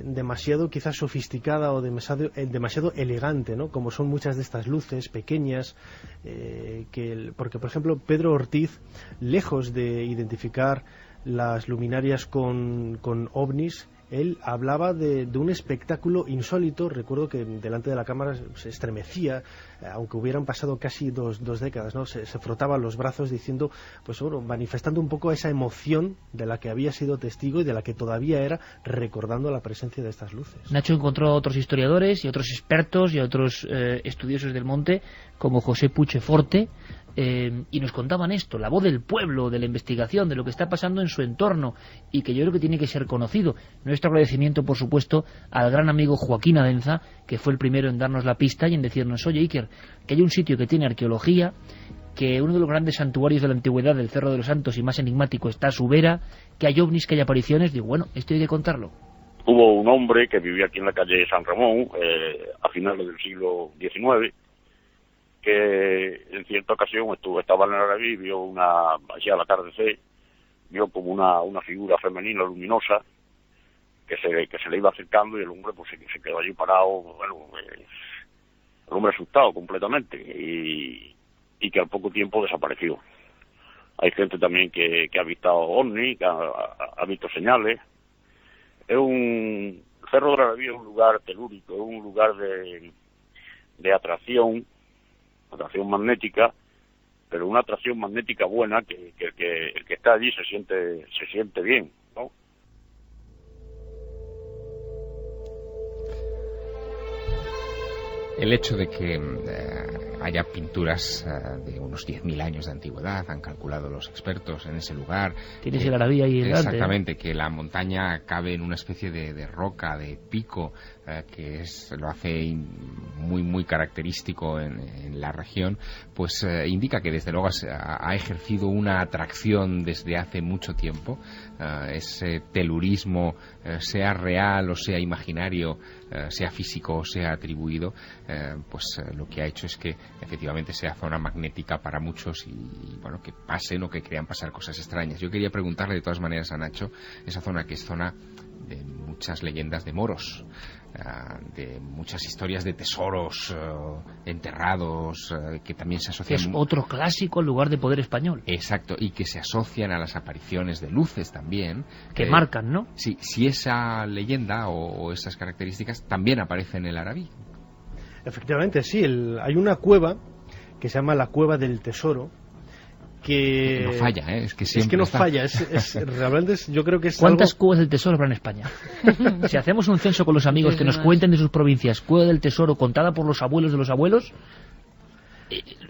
demasiado quizás sofisticada o demasiado elegante, ¿no? Como son muchas de estas luces pequeñas, porque por ejemplo Pedro Ortiz, lejos de identificar las luminarias con ovnis, él hablaba de un espectáculo insólito. Recuerdo que delante de la cámara se estremecía, aunque hubieran pasado casi dos décadas, ¿no? Se frotaba los brazos diciendo, pues bueno, manifestando un poco esa emoción de la que había sido testigo y de la que todavía era, recordando la presencia de estas luces. Nacho encontró a otros historiadores y otros expertos y a otros estudiosos del monte, como José Puigdeforte, y nos contaban esto, la voz del pueblo, de la investigación, de lo que está pasando en su entorno, y que yo creo que tiene que ser conocido. Nuestro agradecimiento, por supuesto, al gran amigo Joaquín Adenza, que fue el primero en darnos la pista y en decirnos, oye Iker, que hay un sitio que tiene arqueología, que uno de los grandes santuarios de la antigüedad, del Cerro de los Santos y más enigmático, está a su vera, que hay ovnis, que hay apariciones. Digo, bueno, esto hay que contarlo. Hubo un hombre que vivía aquí en la calle San Ramón, a finales del siglo XIX, que en cierta ocasión estaba en el Arabí y vio allí al atardecer, vio como una figura femenina luminosa que se le iba acercando, y el hombre pues se quedó allí parado, bueno, el hombre asustado completamente, y que al poco tiempo desapareció. Hay gente también que ha visto ovnis, que ha visto señales. El Cerro del Arabí es un lugar telúrico, es un lugar de atracción magnética, pero una atracción magnética buena, que el que está allí se siente bien, ¿no? El hecho de que haya pinturas de unos 10.000 años de antigüedad, han calculado los expertos en ese lugar. Tienes el Arabí ahí delante. Exactamente, que la montaña cabe en una especie de roca, de pico, que lo hace muy muy característico en la región, pues indica que desde luego ha ejercido una atracción desde hace mucho tiempo. Ese telurismo, sea real o sea imaginario, sea físico o sea atribuido, pues lo que ha hecho es que efectivamente sea zona magnética para muchos, y bueno, que pasen o que crean pasar cosas extrañas. Yo quería preguntarle de todas maneras a Nacho, esa zona que es zona de muchas leyendas de moros, de muchas historias de tesoros enterrados, que también se asocian... Es otro clásico lugar de poder español. Exacto, y que se asocian a las apariciones de luces también. Que marcan, ¿no? Sí, si esa leyenda o esas características también aparecen en el Arabí. Efectivamente, sí. Hay una cueva que se llama la Cueva del Tesoro, que no falla, es que siempre no falla, realmente yo creo que es ¿Cuántas cuevas del tesoro habrá en España? Si hacemos un censo con los amigos que nos cuenten de sus provincias, cueva del tesoro contada por los abuelos de los abuelos,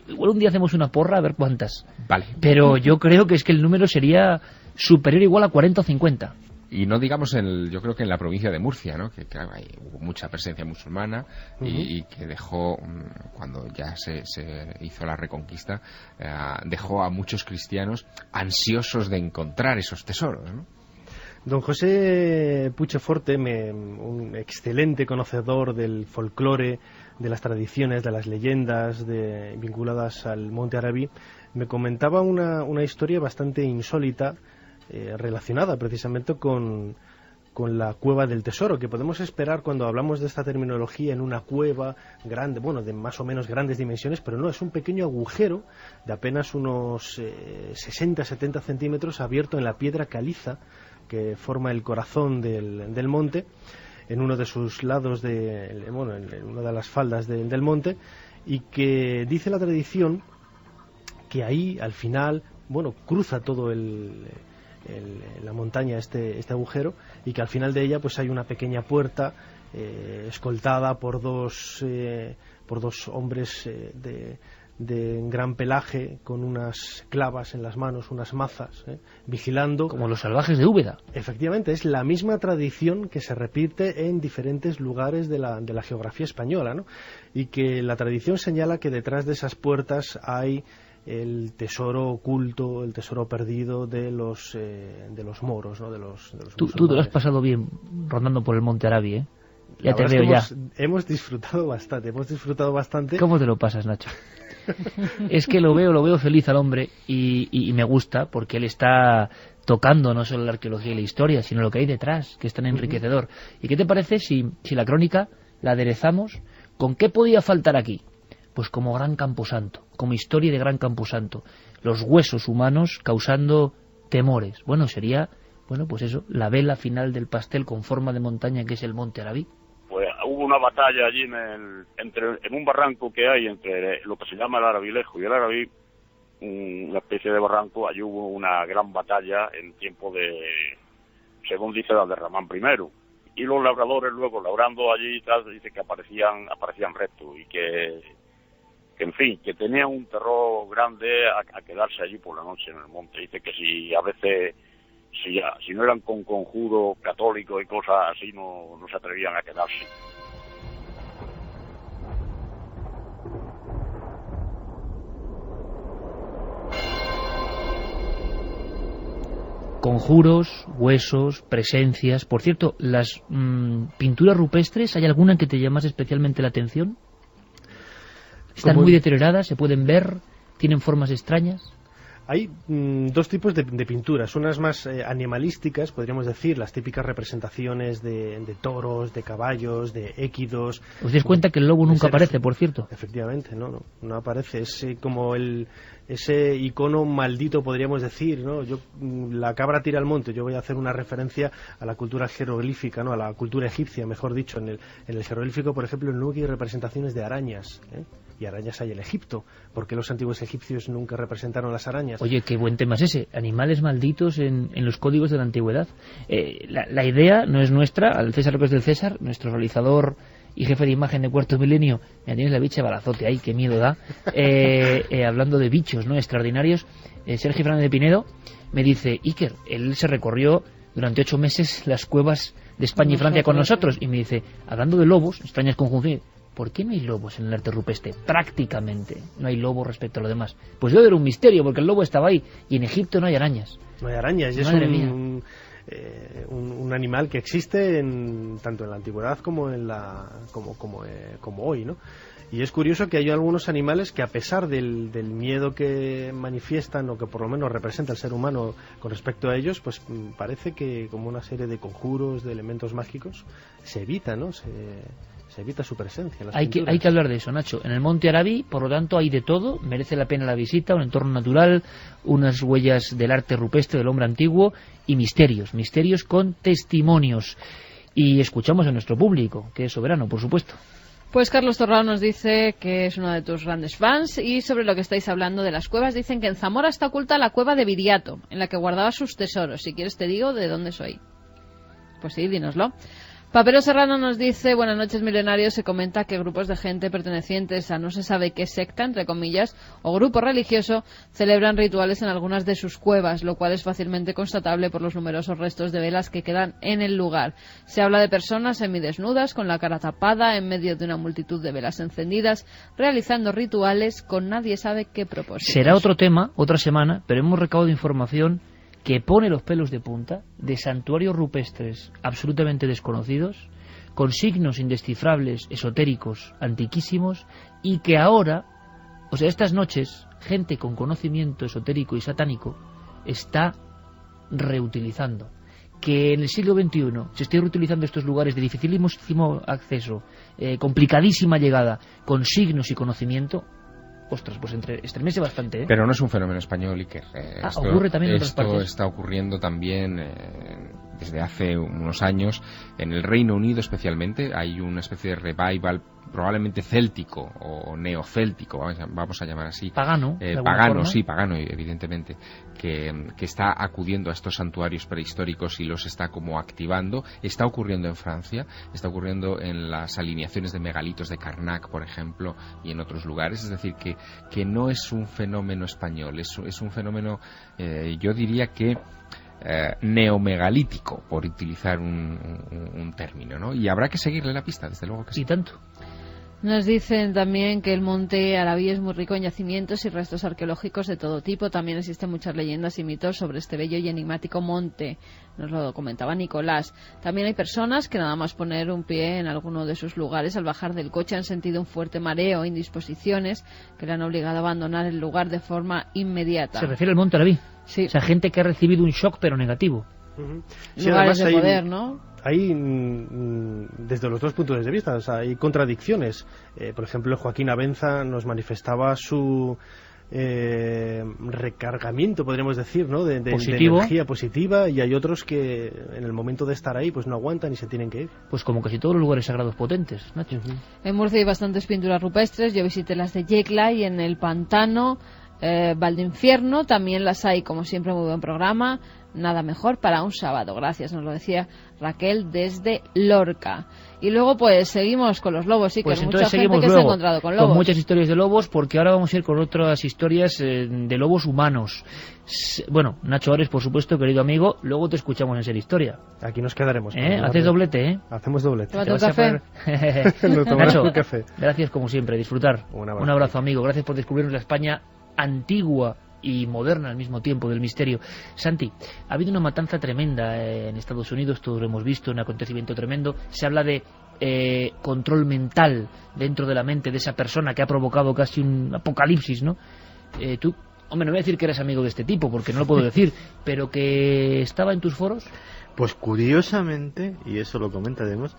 igual un día hacemos una porra a ver cuántas. Vale. Pero yo creo que es que el número sería superior igual a 40 o 50. Y no digamos, yo creo que en la provincia de Murcia, ¿no? Que claro, hubo mucha presencia musulmana y que dejó, cuando ya se hizo la Reconquista, dejó a muchos cristianos ansiosos de encontrar esos tesoros, ¿no? Don José Puigforte, un excelente conocedor del folclore, de las tradiciones, de las leyendas vinculadas al Monte Arabí, me comentaba una historia bastante insólita relacionada precisamente con la Cueva del Tesoro, que podemos esperar cuando hablamos de esta terminología en una cueva grande, bueno, de más o menos grandes dimensiones, pero no, es un pequeño agujero de apenas unos 60-70 centímetros abierto en la piedra caliza que forma el corazón del monte, en uno de sus lados, en una de las faldas del monte, y que dice la tradición que ahí al final, cruza todo la montaña este agujero, y que al final de ella pues hay una pequeña puerta escoltada por dos hombres de gran pelaje, con unas clavas en las manos, unas mazas, vigilando. Como los salvajes de Úbeda. Efectivamente, es la misma tradición que se repite en diferentes lugares de la geografía española, ¿no? Y que la tradición señala que detrás de esas puertas hay el tesoro oculto, el tesoro perdido de los moros, ¿no? De los Tú te lo has pasado bien rondando por el Monte Arabí, ¿eh? Ya la te verdad veo es que hemos disfrutado bastante. ¿Cómo te lo pasas, Nacho? Es que lo veo feliz al hombre y me gusta, porque él está tocando no solo la arqueología y la historia, sino lo que hay detrás, que es tan enriquecedor. ¿Y qué te parece si la crónica la aderezamos con qué podía faltar aquí? Pues como gran camposanto, como historia de gran camposanto, los huesos humanos causando temores. Sería, pues eso, la vela final del pastel con forma de montaña que es el Monte Arabí. Pues hubo una batalla allí en un barranco que hay entre lo que se llama el Arabilejo y el Arabí, una especie de barranco. Allí hubo una gran batalla en tiempo según dice la de Ramán I, y los labradores luego labrando allí y tal, dice que aparecían restos, y que en fin, que tenían un terror grande a quedarse allí por la noche en el monte. Dice que si a veces si no eran con conjuros católicos y cosas así, no se atrevían a quedarse. Conjuros, huesos, presencias. Por cierto, las pinturas rupestres, ¿hay alguna que te llame especialmente la atención? ¿Están muy deterioradas? ¿Se pueden ver? ¿Tienen formas extrañas? Hay dos tipos de pinturas, unas más animalísticas, podríamos decir, las típicas representaciones de toros, de caballos, de équidos. ¿Os dais cuenta que el lobo nunca aparece, por cierto? Efectivamente, no aparece, es como ese icono maldito, podríamos decir, ¿no? La cabra tira al monte, yo voy a hacer una referencia a la cultura jeroglífica, ¿no? A la cultura egipcia, mejor dicho. En el jeroglífico, por ejemplo, nunca hay representaciones de arañas, y arañas hay en Egipto. ¿Por qué los antiguos egipcios nunca representaron las arañas? Oye, qué buen tema es ese, animales malditos en los códigos de la antigüedad. La idea no es nuestra, al César lo que es del César, nuestro realizador y jefe de imagen de Cuarto Milenio, me tienes la bicha de balazote ahí, qué miedo da, hablando de bichos, ¿no?, extraordinarios. Sergio Fernández de Pinedo me dice, Iker, él se recorrió durante 8 meses las cuevas de España y Francia con nosotros, y me dice, hablando de lobos, extrañas conjunciones, ¿por qué no hay lobos en el arte rupestre? Prácticamente no hay lobos respecto a lo demás. Pues debe haber un misterio, porque el lobo estaba ahí, y en Egipto no hay arañas. No hay arañas, y es un animal que existe tanto en la antigüedad como como hoy, ¿no? Y es curioso que hay algunos animales que, a pesar del miedo que manifiestan, o que por lo menos representa el ser humano con respecto a ellos, pues parece que, como una serie de conjuros, de elementos mágicos, se evita, ¿no? Se evita su presencia en las pinturas. Hay que hablar de eso, Nacho. En el Monte Arabí, por lo tanto, hay de todo. Merece la pena la visita, un entorno natural, unas huellas del arte rupestre del hombre antiguo y misterios con testimonios. Y escuchamos a nuestro público, que es soberano, por supuesto. Pues Carlos Torrado nos dice que es uno de tus grandes fans, y sobre lo que estáis hablando de las cuevas, dicen que en Zamora está oculta la cueva de Viriato, en la que guardaba sus tesoros. Si quieres te digo de dónde soy. Pues sí, dínoslo. Papero Serrano nos dice: buenas noches, milenarios. Se comenta que grupos de gente pertenecientes a no se sabe qué secta, entre comillas, o grupo religioso, celebran rituales en algunas de sus cuevas, lo cual es fácilmente constatable por los numerosos restos de velas que quedan en el lugar. Se habla de personas semidesnudas, con la cara tapada, en medio de una multitud de velas encendidas, realizando rituales con nadie sabe qué propósito. Será otro tema, otra semana, pero hemos recabado información que pone los pelos de punta, de santuarios rupestres absolutamente desconocidos, con signos indescifrables, esotéricos, antiquísimos, y que ahora, o sea, estas noches, gente con conocimiento esotérico y satánico está reutilizando. Que en el siglo XXI se esté reutilizando estos lugares de dificilísimo acceso, complicadísima llegada, con signos y conocimiento. Ostras, pues estremece bastante, ¿eh? Pero no es un fenómeno español, Iker. Ocurre también en otras esto partes. está ocurriendo también desde hace unos años. En el Reino Unido especialmente hay una especie de revival, probablemente céltico o neocéltico, vamos a llamar así. Pagano. Pagano, sí, pagano, evidentemente, que está acudiendo a estos santuarios prehistóricos y los está como activando. Está ocurriendo en Francia, está ocurriendo en las alineaciones de megalitos de Karnak, por ejemplo, y en otros lugares. Es decir, que no es un fenómeno español, es un fenómeno, yo diría que neomegalítico, por utilizar un término, ¿no? Y habrá que seguirle la pista, desde luego que sí. Y tanto. Nos dicen también que el monte Arabí es muy rico en yacimientos y restos arqueológicos de todo tipo. También existen muchas leyendas y mitos sobre este bello y enigmático monte. Nos lo comentaba Nicolás. También hay personas que nada más poner un pie en alguno de sus lugares, al bajar del coche han sentido un fuerte mareo e indisposiciones que le han obligado a abandonar el lugar de forma inmediata. Se refiere al monte Arabí. Sí. O sea, gente que ha recibido un shock pero negativo. Sí, Lugares de hay, poder, ¿no? Hay, desde los dos puntos de vista, o sea, hay contradicciones. Por ejemplo, Joaquín Abenza nos manifestaba su recargamiento, podríamos decir, ¿no? de energía positiva, y hay otros que en el momento de estar ahí pues no aguantan y se tienen que ir. Pues como casi todos los lugares sagrados potentes, Nacho. En Murcia hay bastantes pinturas rupestres. Yo visité las de Yecla y en el Pantano, Valdeinfierno también las hay. Como siempre, muy buen programa. Nada mejor para un sábado. Gracias, nos lo decía Raquel desde Lorca. Y luego pues seguimos con los lobos. Sí, pues que entonces mucha gente que se ha encontrado con lobos. Con muchas historias de lobos, porque ahora vamos a ir con otras historias de lobos humanos. Bueno, Nacho Ares, por supuesto, querido amigo, luego te escuchamos en Ser Historia. Aquí nos quedaremos. Haces doblete, ¿eh? Hacemos doblete. ¿Tómate un café? Nacho, un café. Gracias como siempre, disfrutar. Un abrazo, amigo. Gracias por descubrirnos la España antigua y moderna al mismo tiempo del misterio. Santi, ha habido una matanza tremenda en Estados Unidos, todos lo hemos visto, un acontecimiento tremendo. Se habla de control mental dentro de la mente de esa persona que ha provocado casi un apocalipsis, ¿no? Tú, hombre, no voy a decir que eres amigo de este tipo, porque no lo puedo decir, pero que estaba en tus foros. Pues curiosamente, y eso lo comentaremos,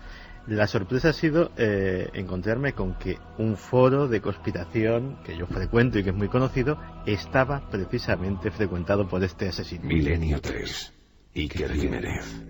la sorpresa ha sido encontrarme con que un foro de conspiración que yo frecuento y que es muy conocido estaba precisamente frecuentado por este asesino. Milenio 3. Iker Jiménez.